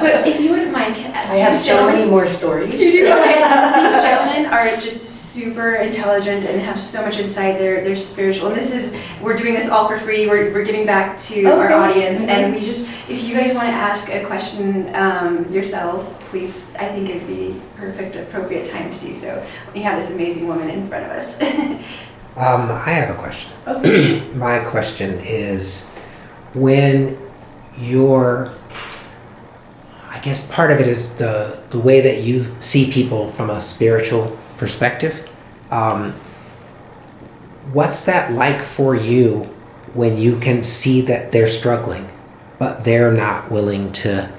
But if you wouldn't mind, I have so many more stories. You do? Okay. These gentlemen are just super intelligent and have so much insight. They're spiritual, and we're doing this all for free. We're giving back to our audience, and if you guys want to ask a question yourselves, please. I think it'd be perfect, appropriate time to do so when you have this amazing woman in front of us. I have a question. Okay. My question is, when I guess part of it is the way that you see people from a spiritual perspective. What's that like for you when you can see that they're struggling, but they're not willing to,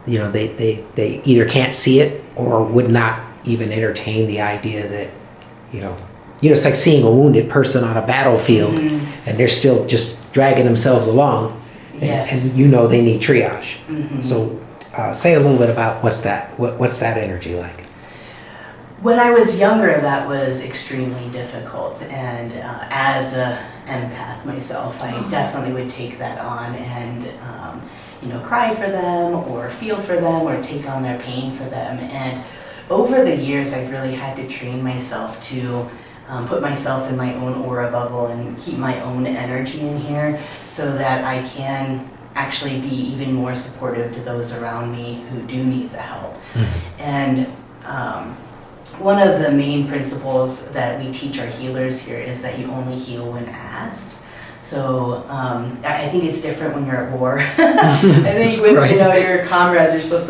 they either can't see it or would not even entertain the idea that, it's like seeing a wounded person on a battlefield and they're still just dragging themselves along and they need triage. Mm-hmm. So say a little bit about what's that energy like? When I was younger, that was extremely difficult, and as an empath myself, I definitely would take that on and cry for them or feel for them or take on their pain for them. And over the years, I've really had to train myself to put myself in my own aura bubble and keep my own energy in here so that I can actually be even more supportive to those around me who do need the help. Mm-hmm. And one of the main principles that we teach our healers here is that you only heal when asked. So I think it's different when you're at war. I think with your comrades, you're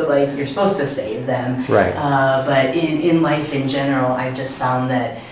supposed to save them. Right. But in life in general, I've just found that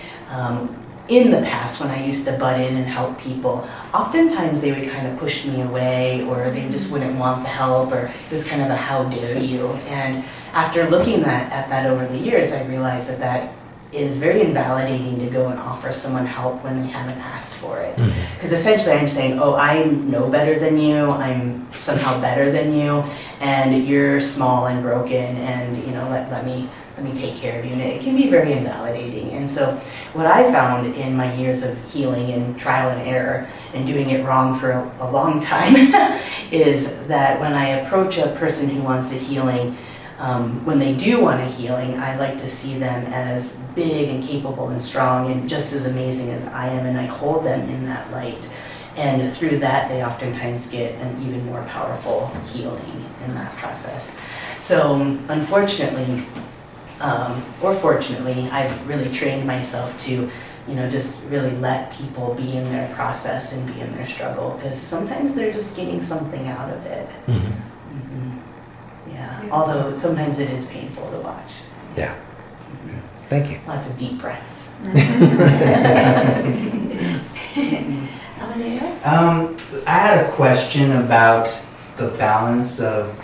in the past, when I used to butt in and help people, oftentimes they would kind of push me away, or they just wouldn't want the help, or it was kind of a how dare you. And after looking at that over the years, I realized that is very invalidating to go and offer someone help when they haven't asked for it. Because essentially I'm saying, I know better than you, I'm somehow better than you, and you're small and broken, and let me take care of you. And it can be very invalidating. And so what I found in my years of healing and trial and error and doing it wrong for a long time is that when I approach a person who wants a healing, when they do want a healing, I like to see them as big and capable and strong and just as amazing as I am, and I hold them in that light. And through that, they oftentimes get an even more powerful healing in that process. So unfortunately, or fortunately, I've really trained myself to, just really let people be in their process and be in their struggle, because sometimes they're just getting something out of it. Mm-hmm. Mm-hmm. Yeah, although sometimes it is painful to watch. Yeah. Mm-hmm. Thank you. Lots of deep breaths. I had a question about the balance of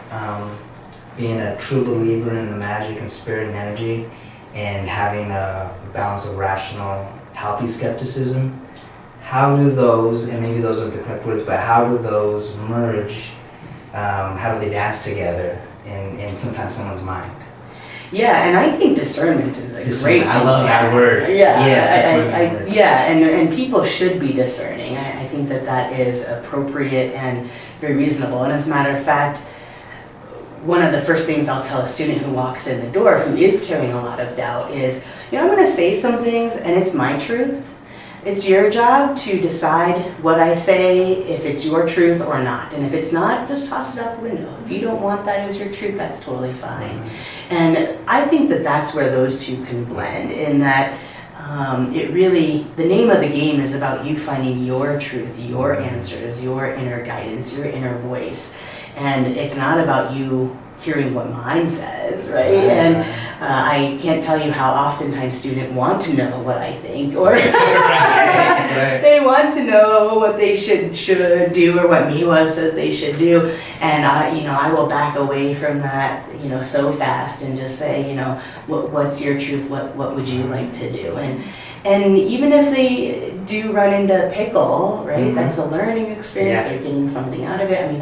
being a true believer in the magic and spirit and energy, and having a balance of rational, healthy skepticism. How do those, and maybe those are the correct words, but how do those merge? How do they dance together in sometimes someone's mind? Yeah, and I think discernment is a great. I love that word. Yeah, yes, that's my favorite word. Yeah, and people should be discerning. I think that is appropriate and very reasonable. And as a matter of fact, one of the first things I'll tell a student who walks in the door who is carrying a lot of doubt is, I'm going to say some things and it's my truth. It's your job to decide what I say, if it's your truth or not. And if it's not, just toss it out the window. If you don't want that as your truth, that's totally fine. And I think that that's where those two can blend, in that the name of the game is about you finding your truth, your answers, your inner guidance, your inner voice. And it's not about you hearing what mine says, right? And I can't tell you how oftentimes students want to know what I think, or they want to know what they should do, or what Miwa says they should do. And I will back away from that, so fast, and just say, what's your truth? What would you like to do? And even if they do run into pickle, right? Mm-hmm. That's a learning experience. Yeah. They're getting something out of it. I mean,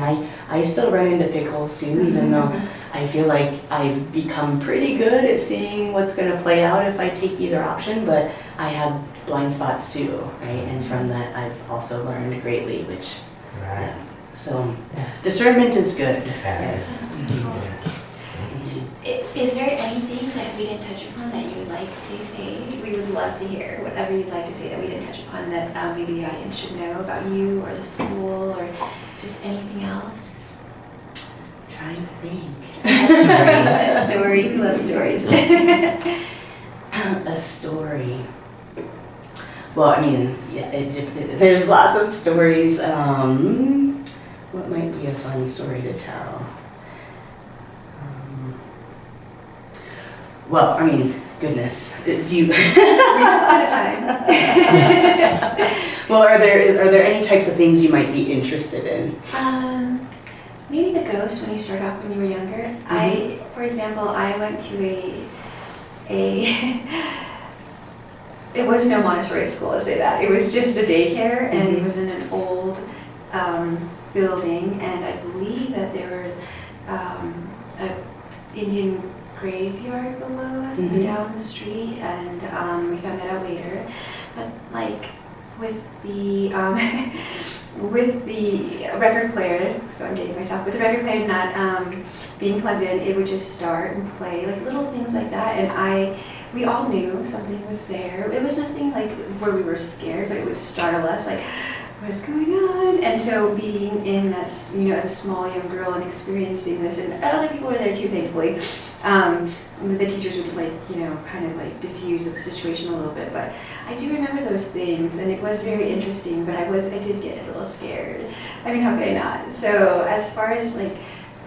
I still run into pickles too, even though I feel like I've become pretty good at seeing what's going to play out if I take either option, but I have blind spots too, right? And from that, I've also learned greatly, which, right. So discernment is good. Yes. Is there anything that we didn't touch upon that you would like to say? We would love to hear whatever you'd like to say that we didn't touch upon that maybe the audience should know about you or the school or just anything else. Trying to think. A story. We love stories. A story. Well, I mean, yeah, there's lots of stories. What might be a fun story to tell? Well, I mean, goodness, do you? We have a lot of time. Well, are there any types of things you might be interested in? Maybe the ghost when you started off when you were younger. Mm-hmm. For example, I went to it was no Montessori school, let's say that. It was just a daycare, and Mm-hmm. it was in an old building, and I believe that there was a Indian graveyard below us Mm-hmm. and down the street, and we found that out later. But like with the with the record player, so I'm dating myself, with the record player not being plugged in, it would just start and play, like little things like that, and we all knew something was there. It was nothing like where we were scared, but it would startle us, like, what is going on? And so being in that, as a small young girl and experiencing this, and other people were there too, thankfully, the teachers would kind of like diffuse the situation a little bit, but I do remember those things, and it was very interesting, but I did get a little scared. I mean, how could I not? So as far as like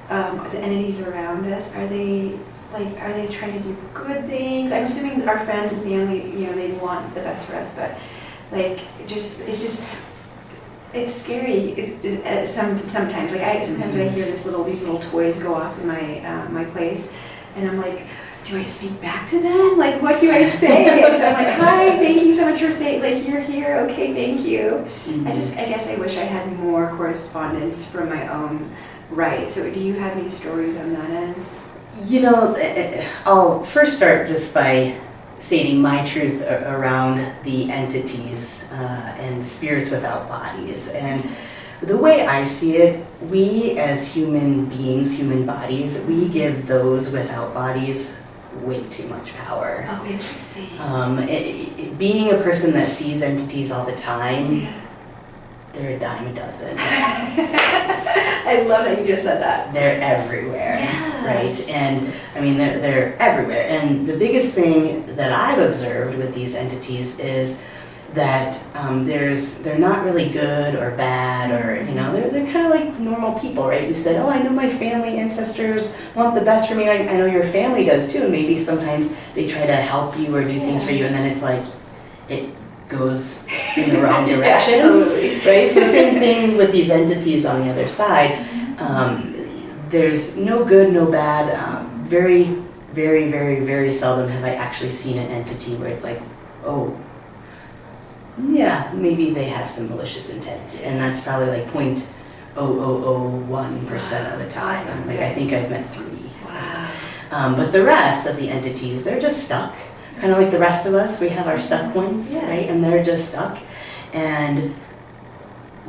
the entities around us, are they trying to do good things? I'm assuming our friends and family, they want the best for us, but like, it's scary. Sometimes, like sometimes I hear these little toys go off in my place, and I'm like, do I speak back to them? Like, what do I say? So I'm like, hi, thank you so much for saying, like, you're here. Okay, thank you. Mm-hmm. I guess I wish I had more correspondence from my own right. So do you have any stories on that end? I'll first start just by stating my truth around the entities and spirits without bodies. And the way I see it, we as human beings, human bodies, we give those without bodies way too much power. Oh, interesting. Being a person that sees entities all the time, they're a dime a dozen. I love that you just said that. They're everywhere, Yes. right? And I mean, they're everywhere. And the biggest thing that I've observed with these entities is that they're not really good or bad, or they're kind of like normal people, right? You said, oh, I know my family ancestors want the best for me. I know your family does too. And maybe sometimes they try to help you or do things for you, and then it's like it goes in the wrong direction. Absolutely. Right? So same thing with these entities on the other side. There's no good, no bad. Very, very, very, very seldom have I actually seen an entity where it's like, oh, yeah, maybe they have some malicious intent, and that's probably like 0.0001% of the time. Awesome. Like I think I've met 3. Wow. But the rest of the entities, they're just stuck. Kind of like the rest of us, we have our stuck points, right? And they're just stuck. And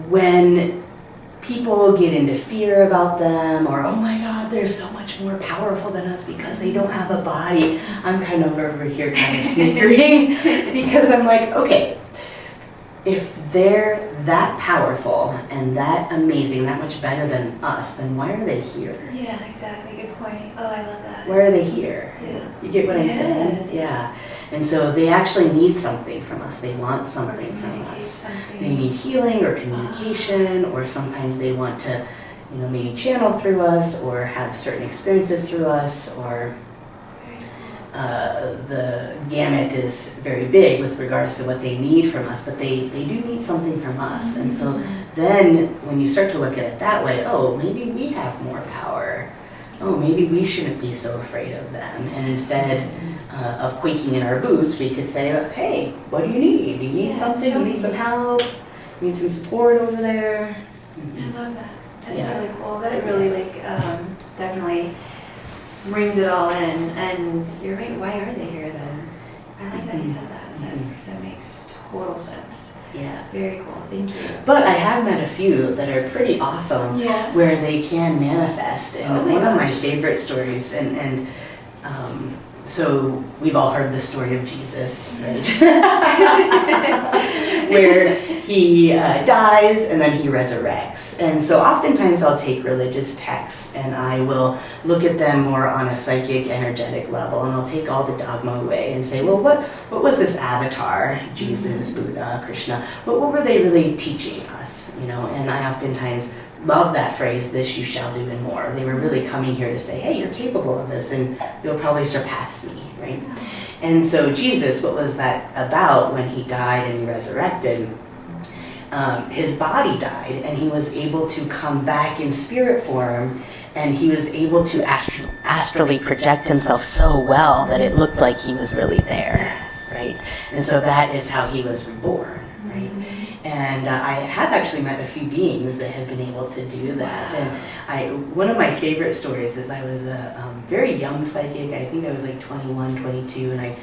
when people get into fear about them, or oh my God, they're so much more powerful than us because they don't have a body, I'm kind of over here kind of snickering because I'm like, okay, if they're that powerful and that amazing, that much better than us, then why are they here? Yeah, exactly. Good point. Oh, I love that. Why are they here? Yeah. You get what I'm saying? Yes. Yeah. And so they actually need something from us. They want Or something from communicate us. something. They need healing or communication, or sometimes they want to, maybe channel through us or have certain experiences through us, or the gamut is very big with regards to what they need from us, but they do need something from us. And so then when you start to look at it that way, oh, maybe we have more power. Oh, maybe we shouldn't be so afraid of them. And instead of quaking in our boots, we could say, hey, what do you need? Do you need something? show You me. need some help? You need some support over there? I love that. That's Yeah. really cool. That really definitely brings it all in. And you're right. Why are they here then? I like that you said that. That makes total sense. Yeah. Very cool. Thank you. But I have met a few that are pretty awesome Yeah. where they can manifest. And Oh my one of my gosh. favorite stories, and So we've all heard the story of Jesus, right? Where he dies and then he resurrects. And so oftentimes I'll take religious texts and I will look at them more on a psychic, energetic level, and I'll take all the dogma away and say, well, what was this avatar, Jesus, Buddha, Krishna, what were they really teaching us? You know, and I oftentimes love that phrase, this you shall do and more. They were really coming here to say, hey, you're capable of this and you'll probably surpass me, right? And so Jesus, what was that about when he died and he resurrected? His body died and he was able to come back in spirit form, and he was able to astrally project himself so well that it looked like he was really there, right? And so that is how he was reborn, right? And I have actually met a few beings that have been able to do that. And one of my favorite stories is I was a very young psychic. I think I was like 21, 22, and I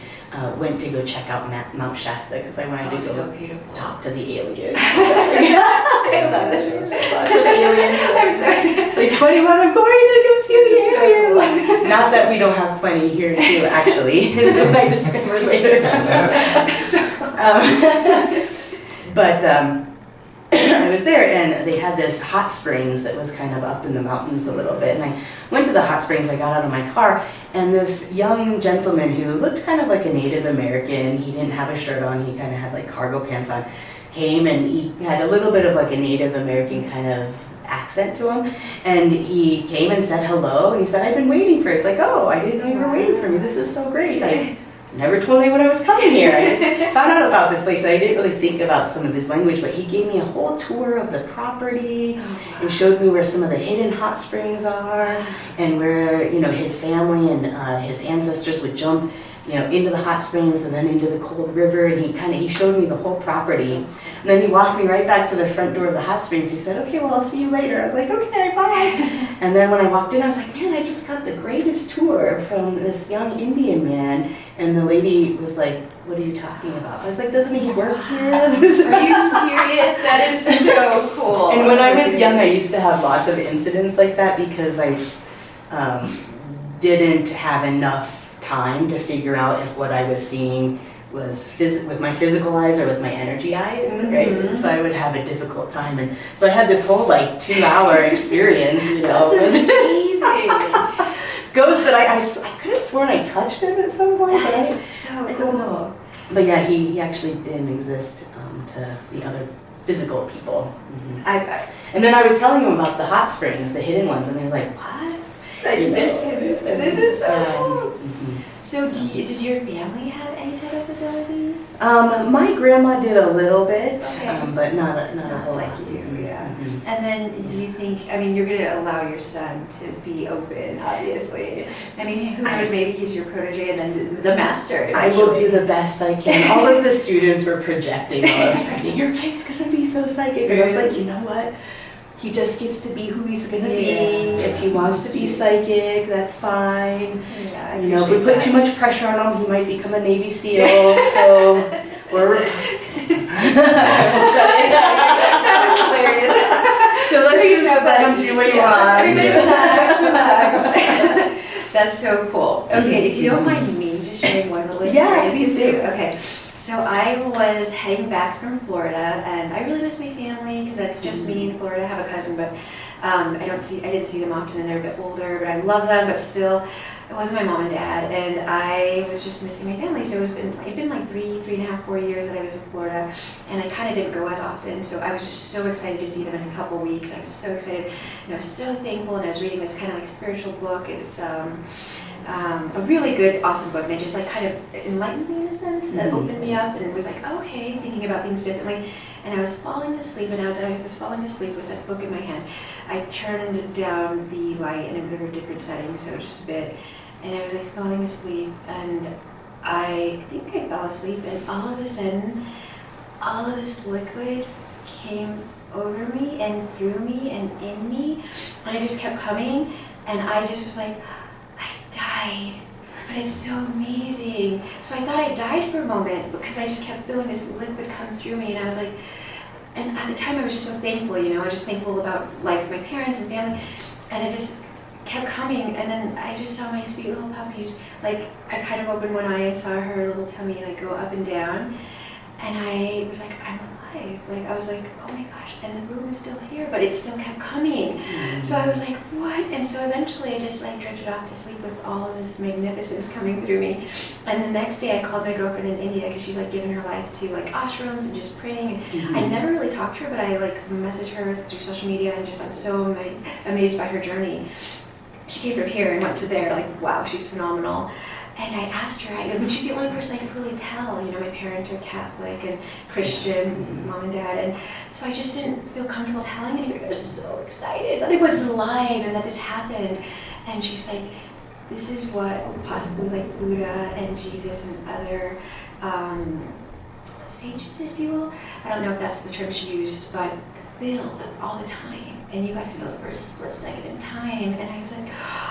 went to go check out Mount Shasta because I wanted to go talk to the aliens. I love this. Lots of aliens. I'm sorry. Like 21, I'm going to go see the aliens. So not that we don't have plenty here too, actually. Is what I discovered later. But I was there and they had this hot springs that was kind of up in the mountains a little bit. And I went to the hot springs, I got out of my car, and this young gentleman who looked kind of like a Native American, he didn't have a shirt on, he kind of had like cargo pants on, came and he had a little bit of like a Native American kind of accent to him. And he came and said hello, and he said, I've been waiting for it. It's like, oh, I didn't know you were waiting for me. This is so great. I never told anyone I was coming here. I just found out about this place, and I didn't really think about some of his language, but he gave me a whole tour of the property and showed me where some of the hidden hot springs are and where, you know, his family and his ancestors would jump, you know, into the hot springs and then into the cold river, and he showed me the whole property. And then he walked me right back to the front door of the hot springs. He said, okay, well, I'll see you later. I was like, okay, bye. And then when I walked in, I was like, man, I just got the greatest tour from this young Indian man. And the lady was like, what are you talking about? I was like, doesn't he work here? Are you serious? That is so cool. And when I was young, I used to have lots of incidents like that because I didn't have enough time to figure out if what I was seeing was with my physical eyes or with my energy eyes, right? So I would have a difficult time, and so I had this whole like 2-hour experience, you know. That's amazing. Ghost that I could have sworn I touched him at some point. That is so cool. But yeah, he actually didn't exist to the other physical people. And then I was telling them about the hot springs, the hidden ones, and they were like, what? This is so cool. So did your family have any type of ability? My grandma did a little bit, but not a whole like lot. you, yeah. And then do you think, I mean, you're going to allow your son to be open, obviously. I mean, who knows, maybe he's your protege and then the master. I will do the best I can. All of the students were projecting while I was pregnant. Your kid's going to be so psychic. And I was like, you know what? He just gets to be who he's going to be. If he wants to be psychic, that's fine. Yeah, you know, if we put too much pressure on him, he might become a Navy SEAL. So we're... That was hilarious. So let's just let him do what he wants. Everybody relax. That's so cool. Okay, if you don't mind me just sharing one little experience. Yeah, please do. Okay. So I was heading back from Florida, and I really miss my family because that's just me in Florida. I have a cousin, but I didn't see them often, and they're a bit older. But I love them, but still, it wasn't my mom and dad, and I was just missing my family. So it'd been like 3.5, 4 years that I was in Florida, and I kind of didn't go as often. So I was just so excited to see them in a couple weeks. I was so excited, and I was so thankful. And I was reading this kind of like spiritual book. It's a really good, awesome book, and it just like kind of enlightened me in a sense. It opened me up, and it was like, okay, thinking about things differently. And I was falling asleep, and as I was falling asleep with that book in my hand, I turned down the light, and there were different settings, so just a bit. And I was like falling asleep, and I think I fell asleep, and all of a sudden, all of this liquid came over me and through me and in me, and I just kept coming, and I just was like, I died, but it's so amazing. So I thought I died for a moment because I just kept feeling this liquid come through me, and I was like, and at the time I was just so thankful, you know, I was just thankful about like my parents and family, and I just kept coming, and then I just saw my sweet little puppies. Like, I kind of opened one eye and saw her little tummy like go up and down, and I was like, I'm alive. Like, I was like, oh my gosh, and the room is still here, but it still kept coming. So I was like, what? And so eventually I just like drifted off to sleep with all of this magnificence coming through me. And the next day I called my girlfriend in India, because she's like giving her life to like ashrams and just praying. And I never really talked to her, but I like messaged her through social media, and just I'm so amazed by her journey. She came from here and went to there, like, wow, she's phenomenal. And I asked her, I mean, she's the only person I could really tell. You know, my parents are Catholic and Christian, mom and dad, and so I just didn't feel comfortable telling anybody. I was so excited that it was alive and that this happened. And she's like, this is what possibly like Buddha and Jesus and other sages, if you will. I don't know if that's the term she used, but feel all the time. And you got to feel it for a split second in time. And I was like,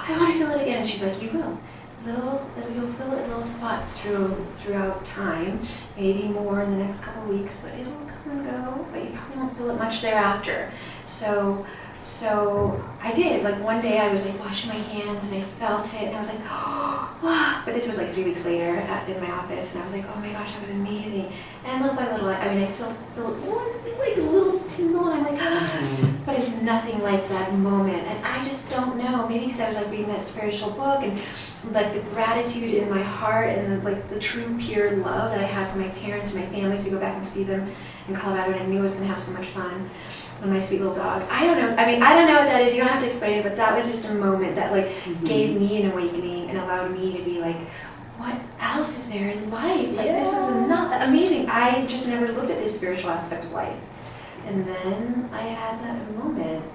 I want to feel it again. And she's like, you will. You'll feel it in little spots throughout time, maybe more in the next couple of weeks, but it'll come and go, but you probably won't feel it much thereafter. So I did. Like, one day I was like washing my hands and I felt it, and I was like, oh, wow. But this was like 3 weeks later in my office, and I was like, oh my gosh, that was amazing. And little by little, I mean, I felt like a little tingle, and I'm like, ah. But it's nothing like that moment. And I just don't know, maybe because I was like reading that spiritual book, and like the gratitude in my heart, and the true pure love that I had for my parents and my family, to go back and see them in Colorado, and I knew I was going to have so much fun. And my sweet little dog. I don't know. I mean, I don't know what that is. You don't have to explain it, but that was just a moment that like gave me an awakening and allowed me to be like, what else is there in life? Like, this is not amazing. I just never looked at this spiritual aspect of life. And then I had that moment.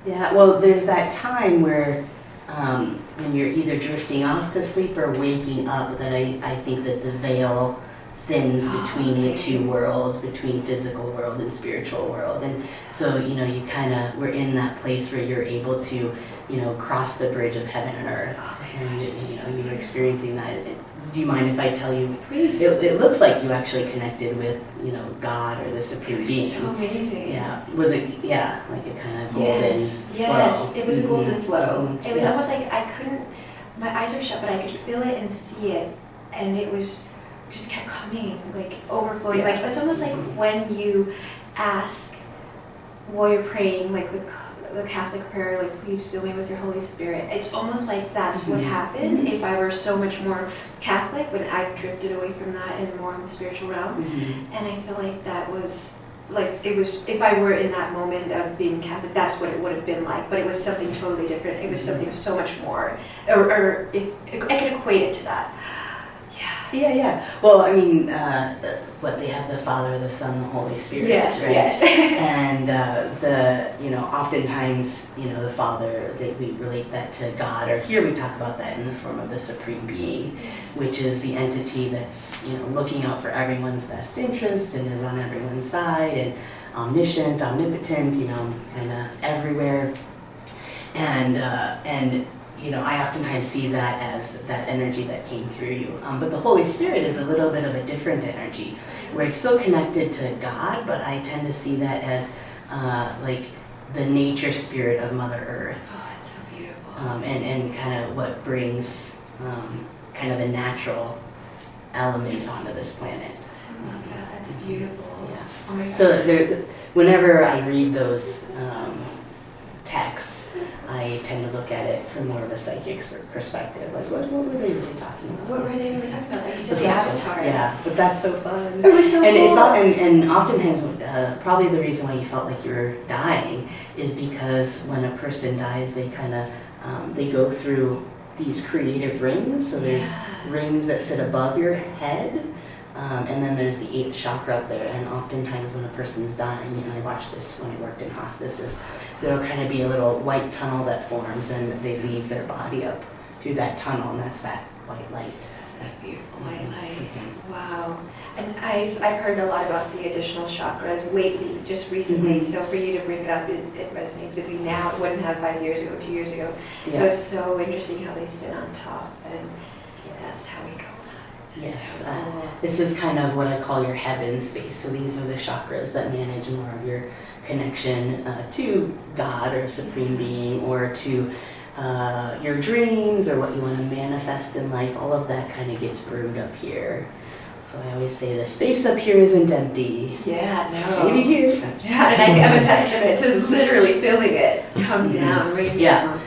Yeah, well, there's that time where when you're either drifting off to sleep or waking up, that I think that the veil thins between the two worlds, between physical world and spiritual world. And so, you know, you kind of were in that place where you're able to, you know, cross the bridge of heaven and earth. And, you know, you were experiencing that. Do you mind if I tell you? Please. It looks like you actually connected with, you know, God or the Supreme Being. So amazing. Yeah. Was it, yeah, like a kind of golden flow? Yes, it was a golden flow. Mm-hmm. It was almost like I couldn't, my eyes were shut, but I could feel it and see it. And it was just kept coming, like overflowing. Like, it's almost like when you ask while you're praying, like the Catholic prayer, like, please fill me with your Holy Spirit. It's almost like that's what happened if I were so much more Catholic, but I drifted away from that and more in the spiritual realm. And I feel like that was like, it was, if I were in that moment of being Catholic, that's what it would have been like, but it was something totally different. It was something so much more, or if I could equate it to that. Yeah. Well, I mean, what they have, the Father, the Son, the Holy Spirit. Yes, right? yes. And you know, oftentimes, you know, the Father, we relate that to God, or here we talk about that in the form of the Supreme Being, which is the entity that's, you know, looking out for everyone's best interest and is on everyone's side, and omniscient, omnipotent, you know, kind of everywhere. And you know, I oftentimes see that as that energy that came through you. But the Holy Spirit is a little bit of a different energy, where it's still connected to God, but I tend to see that as like the nature spirit of Mother Earth. Oh, that's so beautiful. And kind of what brings kind of the natural elements onto this planet. I love that. That's beautiful. Yeah. Oh my gosh. So whenever I read those texts, I tend to look at it from more of a psychic perspective. Like, what were they really talking about? What were they really talking about? Like you said, But the that's- Avatar. Yeah, but that's so fun. It was so And cool. it's all, and oftentimes, probably the reason why you felt like you were dying is because when a person dies, they kind of they go through these creative rings. So there's rings that sit above your head. And then there's the 8th chakra up there, and oftentimes when a person's dying, you know, I watched this when I worked in hospice, there'll kind of be a little white tunnel that forms, and they leave their body up through that tunnel, and that's that white light. That's that beautiful white light. Wow. And I've heard a lot about the additional chakras lately, just recently. So for you to bring it up, it resonates with me now. It wouldn't have 5 years ago, 2 years ago. So Yeah. it's so interesting how they sit on top, and that's how we go. Yes, So cool. this is kind of what I call your heaven space. So these are the chakras that manage more of your connection to God or Supreme Being, or to your dreams or what you want to manifest in life, all of that kind of gets brewed up here. So I always say the space up here isn't empty. Yeah, no. Maybe here. Yeah, and I'm a testament to literally feeling it come down right Yeah. down.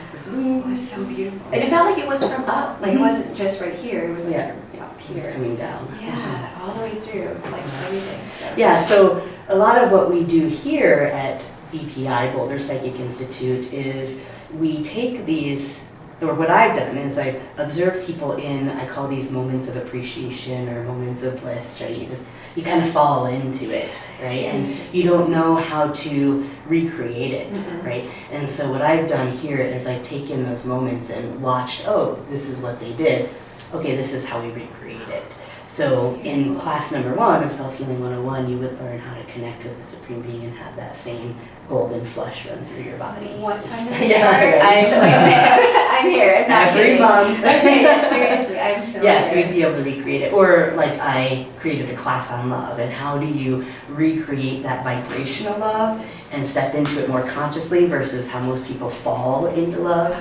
It was so beautiful. And it felt like it was from up, like it wasn't just right here, it was like Yeah. up It's here. coming down. Yeah, all the way through, like everything. So. Yeah, so a lot of what we do here at BPI, Boulder Psychic Institute, is we take these, or what I've done is I've observed people in, I call these moments of appreciation or moments of bliss, right? You kind of fall into it, right? And you don't know how to recreate it, right? And so what I've done here is I've taken those moments and watched, oh, this is what they did. Okay, this is how we recreate it. So in class number 1 of Self-Healing 101, you would learn how to connect with the Supreme Being and have that same golden flush run through your body. What time does it Yeah, start? right. I'm here. I'm not Every kidding. month. Okay, yeah, seriously, I'm so Yes, here. we'd be able to recreate it. Or like I created a class on love, and how do you recreate that vibration of love and step into it more consciously versus how most people fall into love,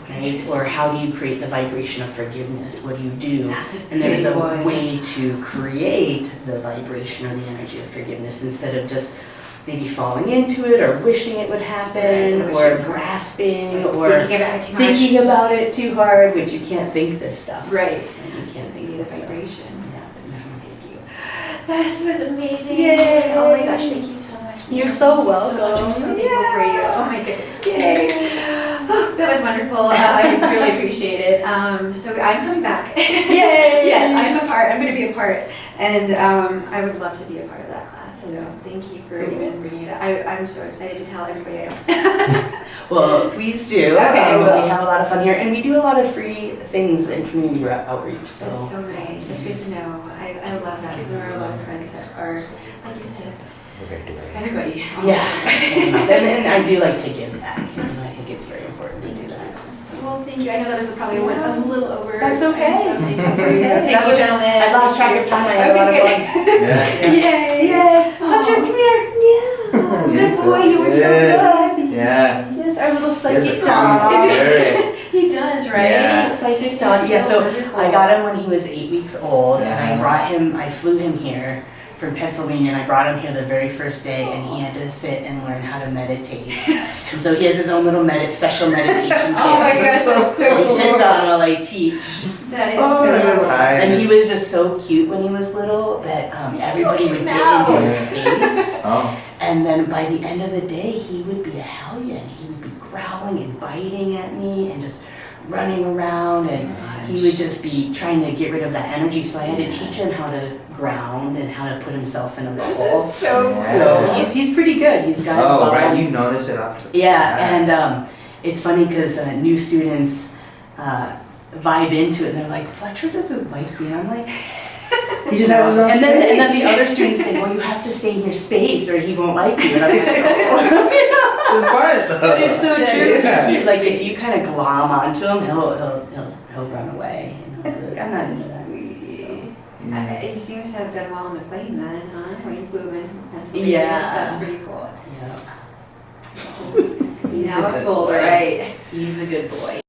right? Or how do you create the vibration of forgiveness? What do you do? That's a And there's big a one. way to create the vibration or the energy of forgiveness instead of just maybe falling into it or wishing it would happen Right, or wishing. grasping or Thinking about it too much. thinking about it too hard, which you can't think this stuff. Right. You can't So think be the this stuff. vibration. Yeah. Thank you. This was amazing. Yay. Oh my gosh, thank you so much. You're so Thank you so much. welcome. I'm so thankful for you. Oh my goodness. Yay. Oh, that was wonderful. I really appreciate it. So I'm coming back. Yay. Yes, I'm a part. I'm going to be a part. And I would love to be a part of that class. So thank you for even bringing it up. I'm so excited to tell everybody I know. Well, please do. Okay, I will. We have a lot of fun here, and we do a lot of free things in community outreach. So That's so nice. That's good to know. I love that because there are a lot of friends that are, like you said, everybody. yeah, and I do like to give back. You know, I think it's very important to do that. Well, thank you. I know that was probably went a little over. That's okay. So thank you for you. Thank That you, was- gentlemen. I lost track of time. I had a lot of fun. Yeah. Yay! Yay! Sachin, come here. Yeah. Good boy. You were so good. Yeah. Yes, our little He has a psychic calming dog. spirit. He does, right? Yeah. Psychic dog. Yeah, so I got him when he was 8 weeks old, and I Yeah. brought him. I flew him here from Pennsylvania, and I brought him here the very first day, and he had to sit and learn how to meditate. And so he has his own little special meditation chair. Oh my gosh, that's so He cool. sits on while I teach. That is Oh, so that's cool. nice. And he was just so cute when he was little that everybody cute would get now. into his space. Oh. And then by the end of the day, he would be a hellion. He would be growling and biting at me and just running around. And he would just be trying to get rid of that energy. So I had to teach him how to ground and how to put himself in a This bubble. is so Yeah. So cool. he's pretty good. He's got a Oh, bubble. right. You notice it off. Yeah, and it's funny because new students vibe into it, and they're like, Fletcher doesn't like me. I'm like, He just has his own and then space. the other students say, well, you have to stay in your space or he won't like you. And I'm like, oh. It's part though. But it's so Yeah. true. Yeah. Because he's like, if you kind of glom onto him, he'll run away. And he'll be like, I'm not into that. Sweetie. Mm. He seems to have done well on the plane then, huh? When you flew in Pennsylvania. Yeah. That's pretty cool. Yeah. He's He's now a a good Boulder, boy. right? He's a good boy.